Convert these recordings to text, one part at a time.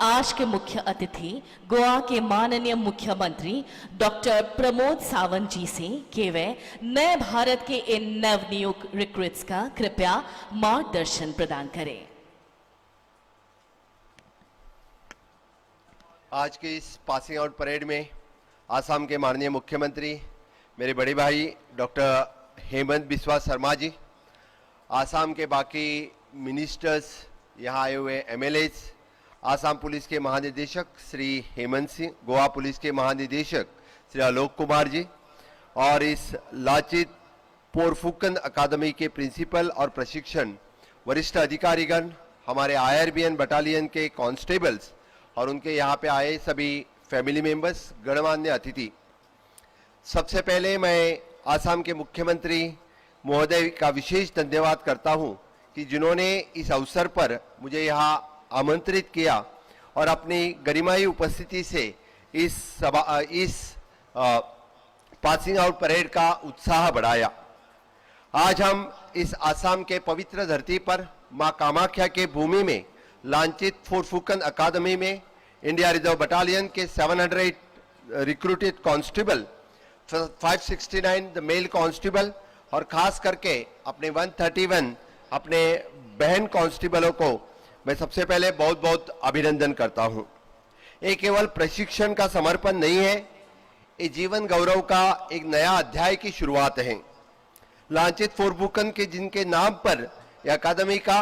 आज के मुख्य अतिथि गोवा के माननीय मुख्यमंत्री डॉक्टर प्रमोद सावंत जी से कि वे नए भारत के इन नवनियुक्त रिक्रूट्स का कृपया मार्गदर्शन प्रदान करें। आज के इस पासिंग आउट परेड में आसाम के माननीय मुख्यमंत्री मेरे बड़े भाई डॉक्टर हेमंत बिस्वा शर्मा जी, आसाम के बाकी मिनिस्टर्स, यहाँ आए हुए एमएलएज, आसाम पुलिस के महानिदेशक श्री हेमंत सिंह, गोवा पुलिस के महानिदेशक श्री आलोक कुमार जी और इस लाचित पोरफुकन अकादमी के प्रिंसिपल और प्रशिक्षण वरिष्ठ अधिकारीगण, हमारे आईआरबीएन बटालियन के कांस्टेबल्स और उनके यहाँ पे आए सभी फैमिली मेंबर्स, गणमान्य अतिथि। सबसे पहले मैं आसाम के मुख्यमंत्री महोदय का विशेष धन्यवाद करता हूँ कि जिन्होंने इस अवसर पर मुझे यहाँ आमंत्रित किया और अपनी गरिमाई उपस्थिति से इस पासिंग आउट परेड का उत्साह बढ़ाया। आज हम इस आसाम के पवित्र धरती पर मां कामाख्या के भूमि में लांचित पोरफुकन अकादमी में इंडिया रिजर्व बटालियन के 700 recruited constable, 569 the mail constable और खास करके अपने 131 अपने बहन कांस्टेबलों को मैं सबसे पहले बहुत बहुत अभिनंदन करता हूं। ये केवल प्रशिक्षण का समर्पण नहीं है, ये जीवन गौरव का एक नया अध्याय की शुरुआत है। लांचित पोरफुकन के जिनके नाम पर यह अकादमी का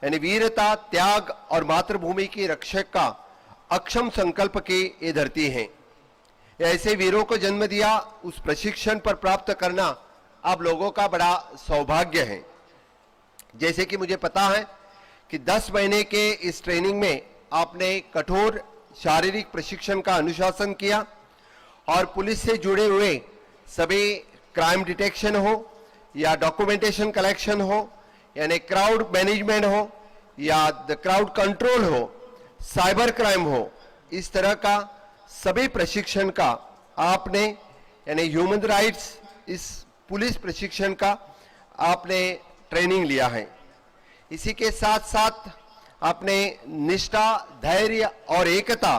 यानी वीरता, त्याग और मातृभूमि की रक्षक का अक्षम संकल्प की ये धरती है। ऐसे वीरों को जन्म दिया, उस प्रशिक्षण पर प्राप्त करना आप लोगों का बड़ा सौभाग्य है। जैसे कि मुझे पता है कि 10 महीने के इस ट्रेनिंग में आपने कठोर शारीरिक प्रशिक्षण का अनुशासन किया और पुलिस से जुड़े हुए सभी क्राइम डिटेक्शन हो या डॉक्यूमेंटेशन कलेक्शन हो, यानी क्राउड मैनेजमेंट हो या द क्राउड कंट्रोल हो, साइबर क्राइम हो, इस तरह का सभी प्रशिक्षण का आपने यानी ह्यूमन राइट्स इस पुलिस प्रशिक्षण का आपने ट्रेनिंग लिया है। इसी के साथ साथ आपने निष्ठा, धैर्य और एकता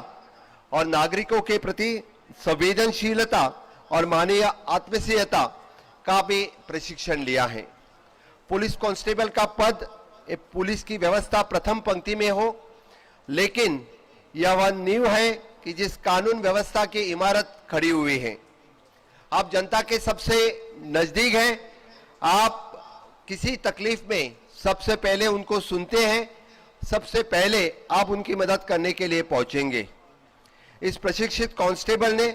और नागरिकों के प्रति संवेदनशीलता और मानवीय आत्मीयता का भी प्रशिक्षण लिया है। पुलिस कांस्टेबल का पद पुलिस की व्यवस्था प्रथम पंक्ति में हो, लेकिन यह वह नींव है कि जिस कानून व्यवस्था की इमारत खड़ी हुई है। आप जनता के सबसे नजदीक हैं, आप किसी तकलीफ में सबसे पहले उनको सुनते हैं, सबसे पहले आप उनकी मदद करने के लिए पहुंचेंगे। इस प्रशिक्षित कांस्टेबल ने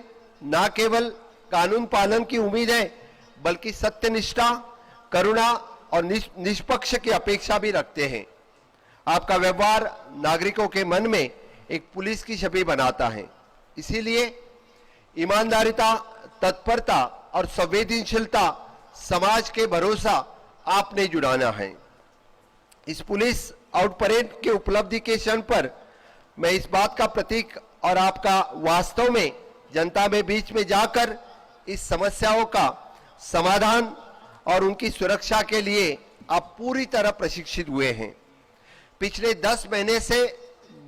न केवल कानून पालन की उम्मीद है, बल्कि सत्यनिष्ठा, करुणा और निष्पक्ष की अपेक्षा भी रखते हैं। आपका व्यवहार नागरिकों के मन में एक पुलिस की छवि बनाता है। इसीलिए ईमानदारिता, तत्परता और संवेदनशीलता समाज के भरोसा आपने जुड़ाना है। इस पुलिस आउट परेड के उपलब्धि के क्षण पर मैं इस बात का प्रतीक और आपका वास्तव में जनता में बीच में जाकर इस समस्याओं का समाधान और उनकी सुरक्षा के लिए आप पूरी तरह प्रशिक्षित हुए हैं। पिछले 10 महीने से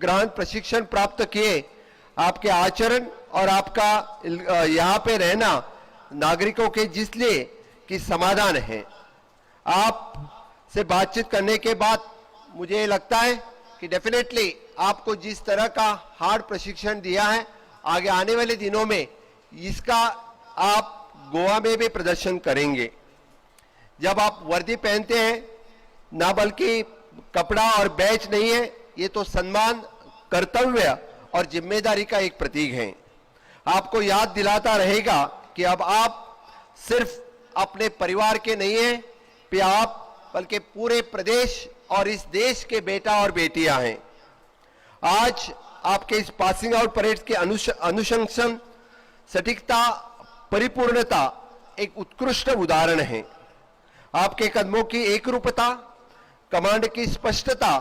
गहन प्रशिक्षण प्राप्त किए आपके आचरण और आपका यहाँ पे रहना नागरिकों के जिसलिए कि समाधान है। आप से बातचीत करने के बाद मुझे लगता है कि डेफिनेटली आपको जिस तरह का हार्ड प्रशिक्षण दिया है, आगे आने वाले दिनों में इसका आप गोवा में भी प्रदर्शन करेंगे। जब आप वर्दी पहनते हैं, ना बल्कि कपड़ा और बैच नहीं है, ये तो सम्मान, कर्तव्य और जिम्मेदारी का एक प्रतीक है। आपको याद दिलाता रहेगा कि अब आप सिर्फ अपने परिवार के नहीं हैं, आप बल्कि पूरे प्रदेश और इस देश के बेटा और बेटियां हैं। आज आपके इस पासिंग आउट परेड के अनुशंसन, सटीकता, परिपूर्णता एक उत्कृष्ट उदाहरण है। आपके कदमों की एकरूपता, कमांड की स्पष्टता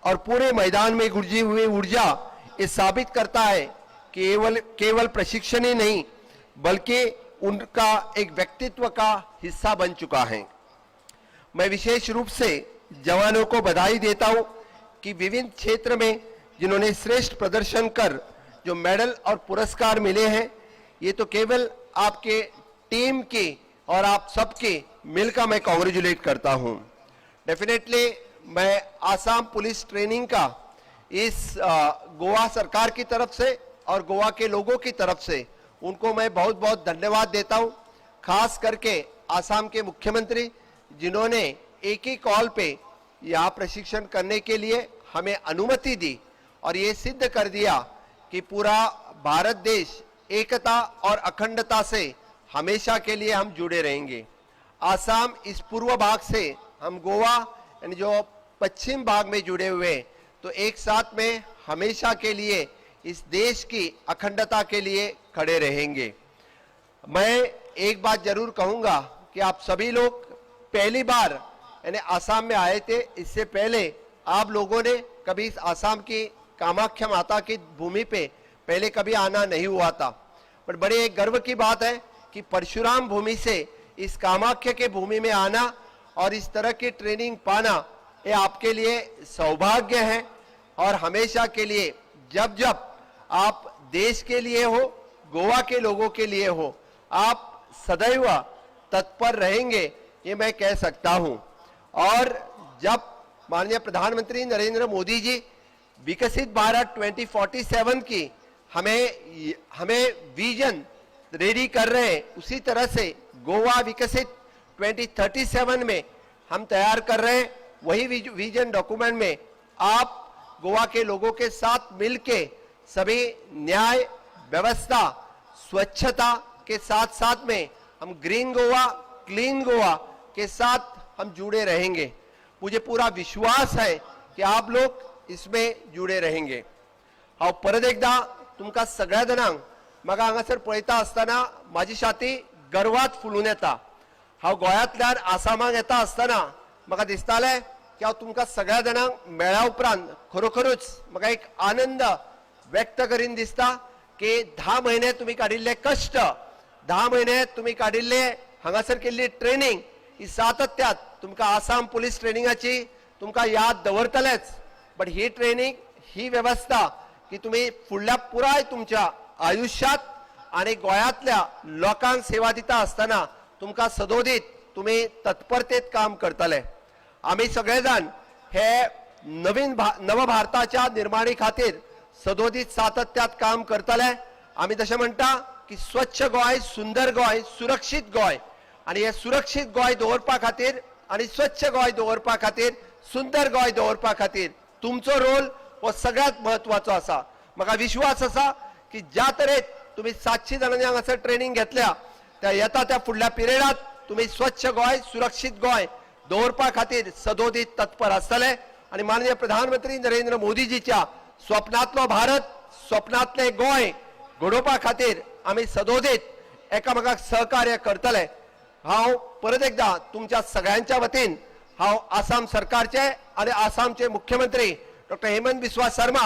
और पूरे मैदान में गुंजी हुई ऊर्जा ये साबित करता है कि केवल प्रशिक्षण ही नहीं बल्कि उनका एक व्यक्तित्व का हिस्सा बन चुका है। मैं विशेष रूप से जवानों को बधाई देता हूं कि विभिन्न क्षेत्र में जिन्होंने श्रेष्ठ प्रदर्शन कर जो मेडल और पुरस्कार मिले हैं, ये तो केवल आपके टीम की और आप सबके मिलकर मैं कॉन्ग्रेचुलेट करता हूं। डेफिनेटली मैं आसाम पुलिस ट्रेनिंग का इस गोवा सरकार की तरफ से और गोवा के लोगों की तरफ से उनको मैं बहुत बहुत धन्यवाद देता हूं। खास करके आसाम के मुख्यमंत्री जिन्होंने एक ही कॉल पे यहाँ प्रशिक्षण करने के लिए हमें अनुमति दी और ये सिद्ध कर दिया कि पूरा भारत देश एकता और अखंडता से हमेशा के लिए हम जुड़े रहेंगे। आसाम इस पूर्व भाग से हम गोवा यानी जो पश्चिम भाग में जुड़े हुए, तो एक साथ में हमेशा के लिए इस देश की अखंडता के लिए खड़े रहेंगे। मैं एक बात जरूर कहूंगा कि आप सभी लोग पहली बार यानी आसाम में आए थे। इससे पहले आप लोगों ने कभी इस आसाम की कामाख्या माता की भूमि पे पहले कभी आना नहीं हुआ था, पर बड़े एक गर्व की बात है कि परशुराम भूमि से इस कामाख्या के भूमि में आना और इस तरह की ट्रेनिंग पाना, ये आपके लिए सौभाग्य है। और हमेशा के लिए जब जब आप देश के लिए हो, गोवा के लोगों के लिए हो, आप सदैव तत्पर रहेंगे, ये मैं कह सकता हूं। और जब माननीय प्रधानमंत्री नरेंद्र मोदी जी विकसित भारत 2047 की हमें विजन रेडी कर रहे हैं, उसी तरह से गोवा विकसित 2037 में हम तैयार कर रहे हैं। वही विजन डॉक्यूमेंट में आप गोवा के लोगों के साथ मिलके सभी न्याय व्यवस्था स्वच्छता के साथ साथ में हम ग्रीन गोवा क्लीन गोवा के साथ हम जुड़े रहेंगे। मुझे पूरा विश्वास है कि आप लोग इसमें जुड़े रहेंगे। हांव परत एकदा तुमकां सगळ्या जाणांक म्हाका हांगासर पळयता आसतना म्हाजी छाती गर्वात फुलून येता। हांव गोंयांतल्यान आसामाक येता आसतना म्हाका दिसतालें की हांव तुमकां सगळ्या जाणांक मेळ्ळ्या उपरांत खरोखरूच म्हाका एक आनंद व्यक्त करीन दिसता की 10 म्हयने तुमी काडिल्ले कश्ट, 10 म्हयने तुमी काडिल्ले हांगासर केल्ली ट्रेनिंग, ही सातत्यात तुमकां आसाम पुलीस ट्रेनिंगाची तुमकां याद दवरतलेच। बट ही ट्रेनिंग ही व्यवस्था की तुम्ही फुडल्या पुराय तुमच्या आयुष्यात आणि गोंयांतल्या लोकांक सेवा दिता आसतना तुमकां सदोदीत तुम्ही तत्परतेत काम करतले। आम्ही सगळे जाण हे नव भारताच्या निर्माणी खातीर सदोदीत सातत्यात काम करतले। आम्ही तशें म्हणटा की स्वच्छ गोंय, सुंदर गोंय, सुरक्षीत गोंय, आणि हे सुरक्षीत गोंय दवरपा खातीर आणि स्वच्छ गोंय दवरपा खातीर, सुंदर गोंय दवरपा खातीर तुमचो रोल हो सगळ्यात महत्वाचो आसा। म्हाका विश्वास आसा की ज्या तरेन तुम्ही 700 जाणांनी हांगासर ट्रेनिंग घेतल्या, त्या येता त्या फुडल्या पिरियडात तुम्ही स्वच्छ गोंय, सुरक्षीत गोंय दवरपा खातीर सदोदीत तत्पर आसतले। आणि माननीय प्रधानमंत्री नरेंद्र मोदीजीच्या स्वप्नातलो भारत, स्वप्नातले गोंय घडोवपा खातीर आमी सदोदीत एकामेकाक सहकार्य करतले। हांव परत एकदा तुमच्या सगळ्यांच्या वतीन हांव आसाम सरकारचे आणि आसामचे मुख्यमंत्री डॉक्टर हेमंत बिस्वा शर्मा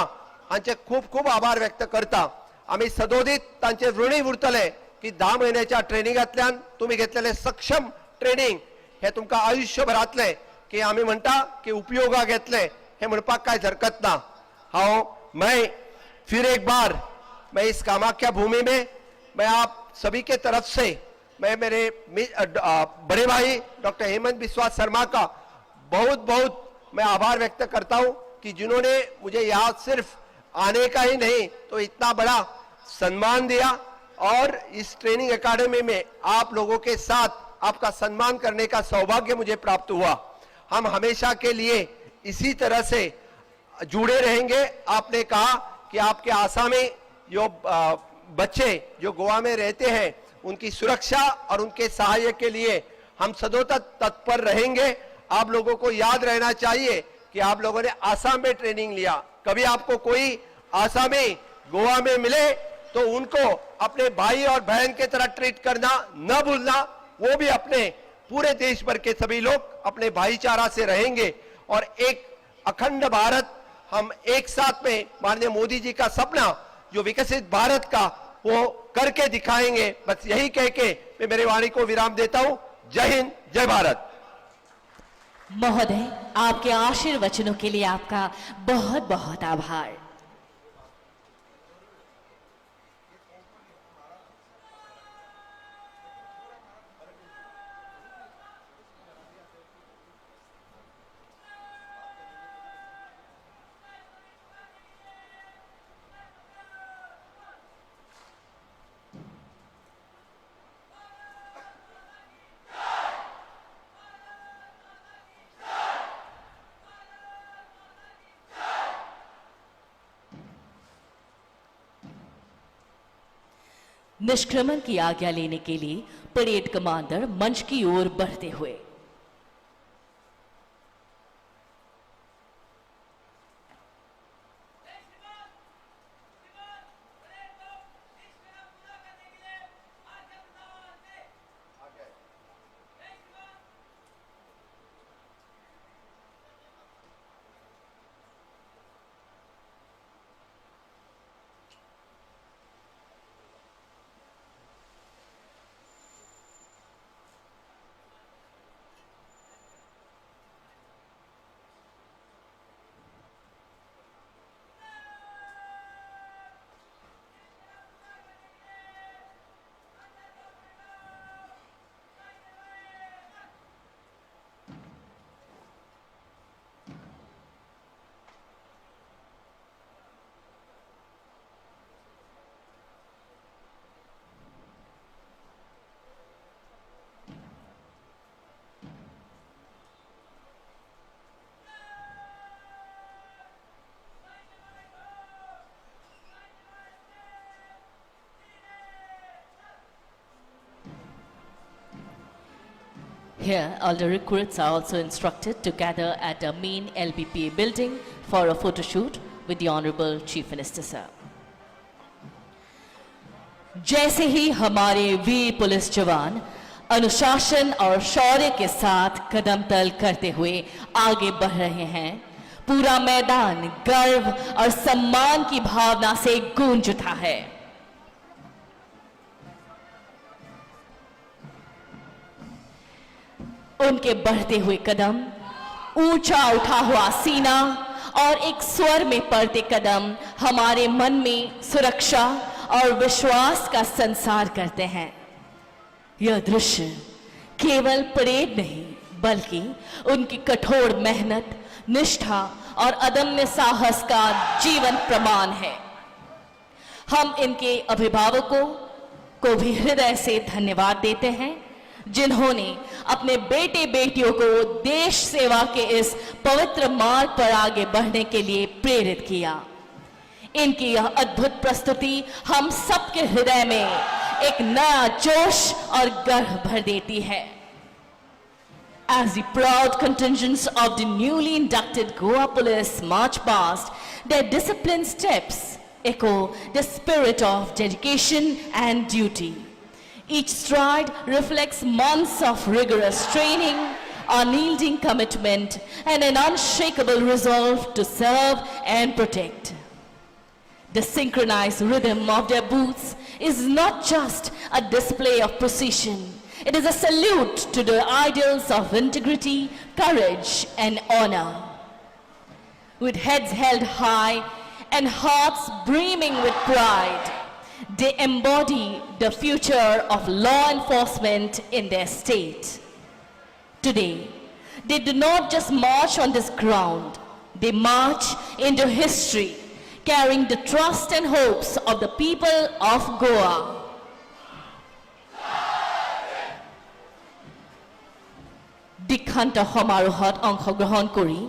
हांचे खूप खूप आभार व्यक्त करता। आम्ही सदोदीत तांचे ऋणी उरतले की 10 म्हयन्याच्या ट्रेनिंगांतल्यान तुम्ही घेतलेले सक्षम ट्रेनिंग हे तुमकां आयुष्यभरातले की आम्ही म्हणटा की उपयोगाक येतले, हे म्हणपाक कांय हरकत ना। मैं फिर एक बार मैं इस कामाख्या भूमि में मैं आप सभी के तरफ से मैं मेरे बड़े भाई डॉक्टर हेमंत बिस्वा शर्मा का बहुत बहुत मैं आभार व्यक्त करता हूं कि जिन्होंने मुझे यहाँ सिर्फ आने का ही नहीं तो इतना बड़ा सम्मान दिया और इस ट्रेनिंग एकेडमी में आप लोगों के साथ आपका सम्मान करने का सौभाग्य मुझे प्राप्त हुआ। हम हमेशा के लिए इसी तरह से जुड़े रहेंगे। आपने कहा कि आपके आसामी जो बच्चे जो गोवा में रहते हैं उनकी सुरक्षा और उनके सहायक के लिए हम सदैव तत्पर रहेंगे। आप लोगों को याद रहना चाहिए कि आप लोगों ने आसाम में ट्रेनिंग लिया, कभी आपको कोई आसामी गोवा में मिले तो उनको अपने भाई और बहन के तरह ट्रीट करना न भूलना। वो भी अपने पूरे देश भर के सभी लोग अपने भाईचारा से रहेंगे और एक अखंड भारत हम एक साथ में माननीय मोदी जी का सपना जो विकसित भारत का वो करके दिखाएंगे। बस यही कह के मैं मेरी वाणी को विराम देता हूं। जय हिंद, जय भारत। महोदय, आपके आशीर्वचनों के लिए आपका बहुत बहुत आभार। निष्क्रमण की आज्ञा लेने के लिए परेड कमांडर मंच की ओर बढ़ते हुए। Here, all the recruits are also instructed to gather at the main LBPA building for a photo shoot with the Honorable Chief Minister, sir. जैसे ही हमारे वीर पुलिस जवान अनुशासन और शौर्य के साथ कदम तल करते हुए आगे बढ़ रहे हैं, पूरा मैदान गर्व और सम्मान की भावना से गूंज उठा है। उनके बढ़ते हुए कदम, ऊंचा उठा हुआ सीना और एक स्वर में पड़ते कदम हमारे मन में सुरक्षा और विश्वास का संचार करते हैं। यह दृश्य केवल परेड नहीं बल्कि उनकी कठोर मेहनत, निष्ठा और अदम्य साहस का जीवन प्रमाण है। हम इनके अभिभावकों को भी हृदय से धन्यवाद देते हैं जिन्होंने अपने बेटे बेटियों को देश सेवा के इस पवित्र मार्ग पर आगे बढ़ने के लिए प्रेरित किया। इनकी यह अद्भुत प्रस्तुति हम सबके हृदय में एक नया जोश और गर्व भर देती है। As the proud contingents of the newly inducted Goa Police march past, their disciplined steps echo the spirit of dedication and duty. Each stride reflects months of rigorous training, unyielding commitment, and an unshakable resolve to serve and protect. The synchronized rhythm of their boots is not just a display of precision. It is a salute to the ideals of integrity, courage, and honor. With heads held high and hearts brimming with pride, they embody the future of law enforcement in their state. Today, they do not just march on this ground, they march into history, carrying the trust and hopes of the people of Goa. দীক্ষান্ত সমাৰোহত অংশগ্ৰহণ কৰি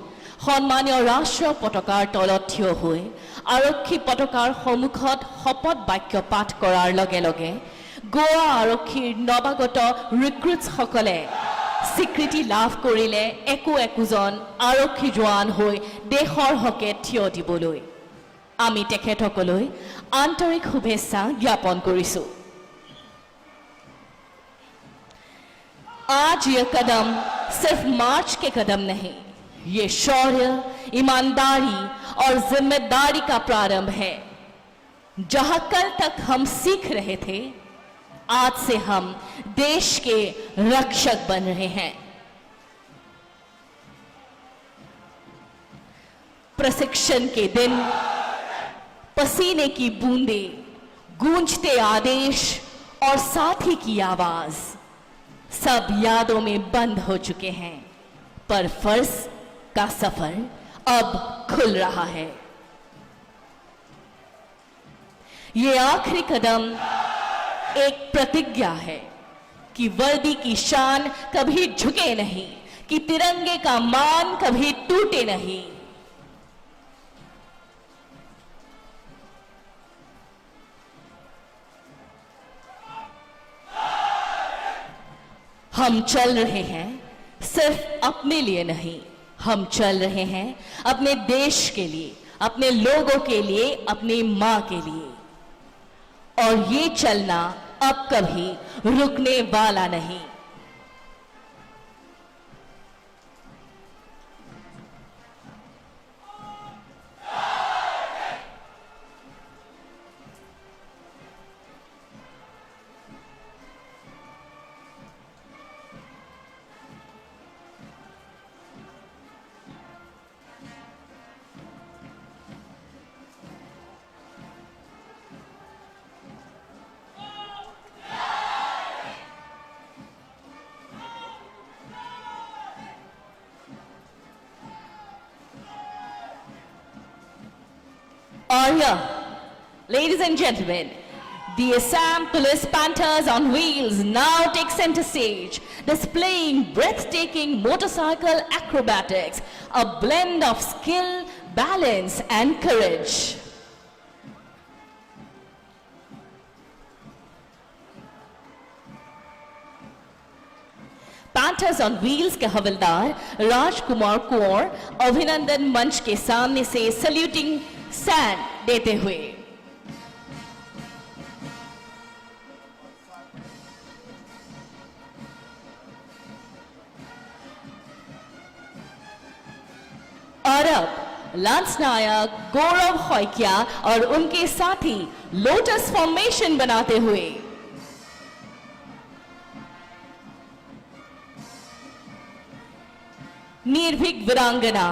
সন্মানীয় ৰাষ্ট্ৰীয় পতাকাৰ তলত থিয় হৈ আৰক্ষী পতাকাৰ সন্মুখত শপত বাক্য পাঠ কৰাৰ লগে লগে গোৱা আৰক্ষীৰ নৱাগত ৰিক্ৰুটসকলে স্বীকৃতি লাভ কৰিলে একোজন আৰক্ষী জোৱান হৈ দেশৰ হকে থিয় দিবলৈ। আমি তেখেতসকললৈ আন্তৰিক শুভেচ্ছা জ্ঞাপন কৰিছোঁ। आज ये कदम सिर्फ मार्च के कदम नहीं, ये शौर्य, ईमानदारी और जिम्मेदारी का प्रारंभ है। जहां कल तक हम सीख रहे थे, आज से हम देश के रक्षक बन रहे हैं। प्रशिक्षण के दिन पसीने की बूंदें, गूंजते आदेश और साथी की आवाज सब यादों में बंद हो चुके हैं, पर फर्ज का सफर अब खुल रहा है। ये आखिरी कदम एक प्रतिज्ञा है कि वर्दी की शान कभी झुके नहीं, कि तिरंगे का मान कभी टूटे नहीं। हम चल रहे हैं सिर्फ अपने लिए नहीं, हम चल रहे हैं अपने देश के लिए, अपने लोगों के लिए, अपनी मां के लिए। और ये चलना अब कभी रुकने वाला नहीं। Ladies and gentlemen, the Assam Police Panthers on wheels now take center stage, displaying breathtaking motorcycle acrobatics, a blend of skill, balance and courage. Panthers on wheels के हवलदार राजकुमार कुंवर अभिनंदन मंच के सामने से सल्यूटिंग सैंड देते हुए और अब लांस नायक गौरव खैकिया और उनके साथी लोटस फॉर्मेशन बनाते हुए निर्भीक वीरांगना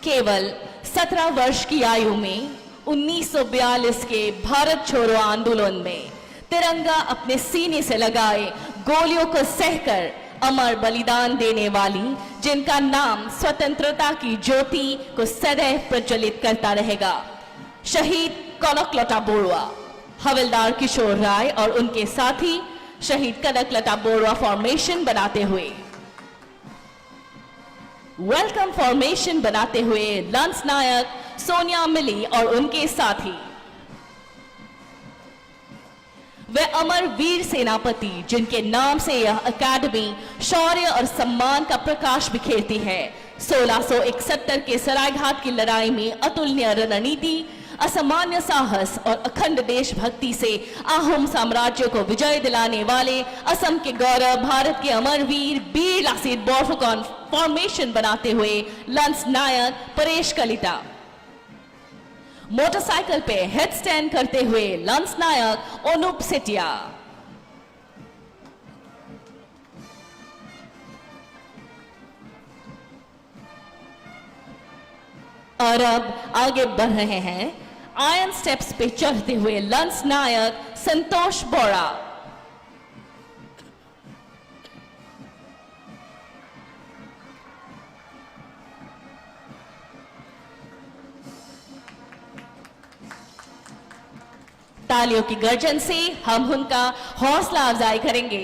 केवल 17 वर्ष की आयु में 1942 के भारत छोड़ो आंदोलन में तिरंगा अपने सीने से लगाए गोलियों को सहकर अमर बलिदान देने वाली, जिनका नाम स्वतंत्रता की ज्योति को सदैव प्रज्वलित करता रहेगा, शहीद कनकलता बोरुआ। हवलदार किशोर राय और उनके साथी शहीद कनकलता बोरुआ फॉर्मेशन बनाते हुए वेलकम फॉर्मेशन बनाते हुए लांस नायक सोनिया मिली और उनके साथी वे अमर वीर सेनापति, जिनके नाम से यह अकादमी शौर्य और सम्मान का प्रकाश बिखेरती है। 1671 के सरायघाट की लड़ाई में अतुलनीय रणनीति, असामान्य साहस और अखंड देशभक्ति से आहोम साम्राज्य को विजय दिलाने वाले असम के गौरव भारत के अमरवीर बीर लासित बोरफुकन फॉर्मेशन बनाते हुए लांस नायक परेश कलिता, मोटरसाइकिल पे हेड स्टैंड करते हुए लांस नायक अनुप सेठिया, और अब आगे बढ़ रहे हैं आयरन स्टेप्स पे चढ़ते हुए लांस नायक संतोष बोरा। तालियों की गर्जन से हम उनका हौसला अफजाई करेंगे।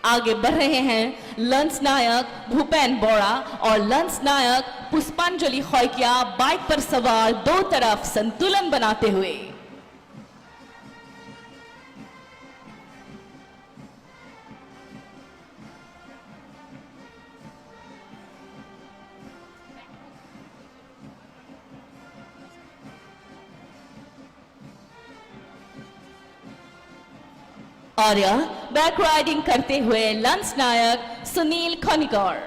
आगे बढ़ रहे हैं लांस नायक भूपेन बोरा और लांस नायक पुष्पांजलि खैकिया बाइक पर सवार दो तरफ संतुलन बनाते हुए। और यह बैक राइडिंग करते हुए लांस नायक सुनील खनिकर।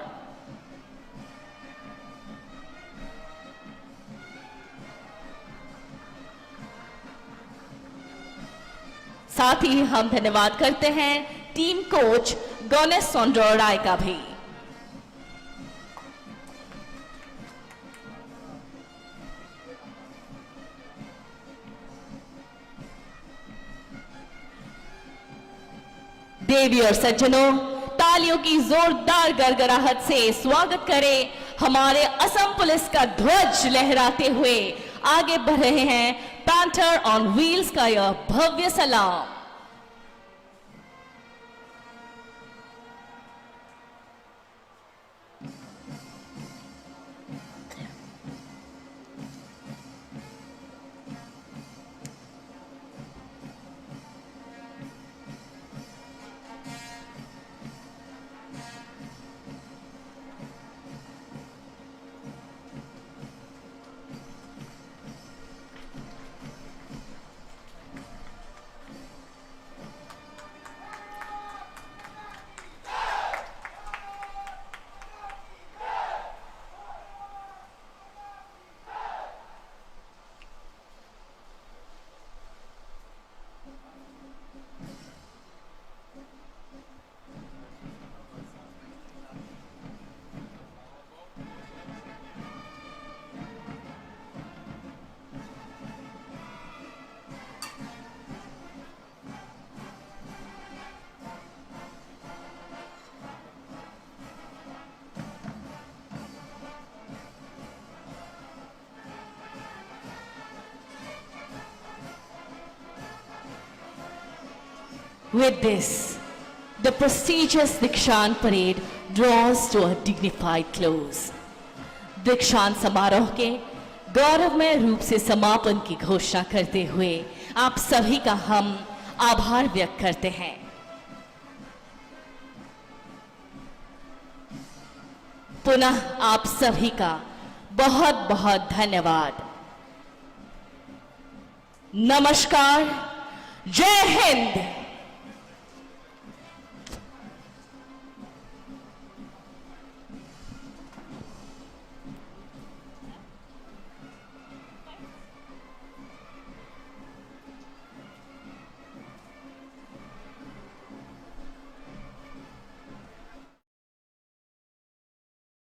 साथ ही हम धन्यवाद करते हैं टीम कोच गणेश सोंड्रो राय का भी। देवी और सज्जनों, तालियों की जोरदार गड़गड़ाहट से स्वागत करें हमारे असम पुलिस का ध्वज लहराते हुए आगे बढ़ रहे हैं पैंथर ऑन व्हील्स का यह भव्य सलाम। With this, the prestigious Dikshant parade draws to a dignified close. दीक्षांत समारोह के गौरवमय रूप से समापन की घोषणा करते हुए आप सभी का हम आभार व्यक्त करते हैं। पुनः आप सभी का बहुत बहुत धन्यवाद। नमस्कार, जय हिंद।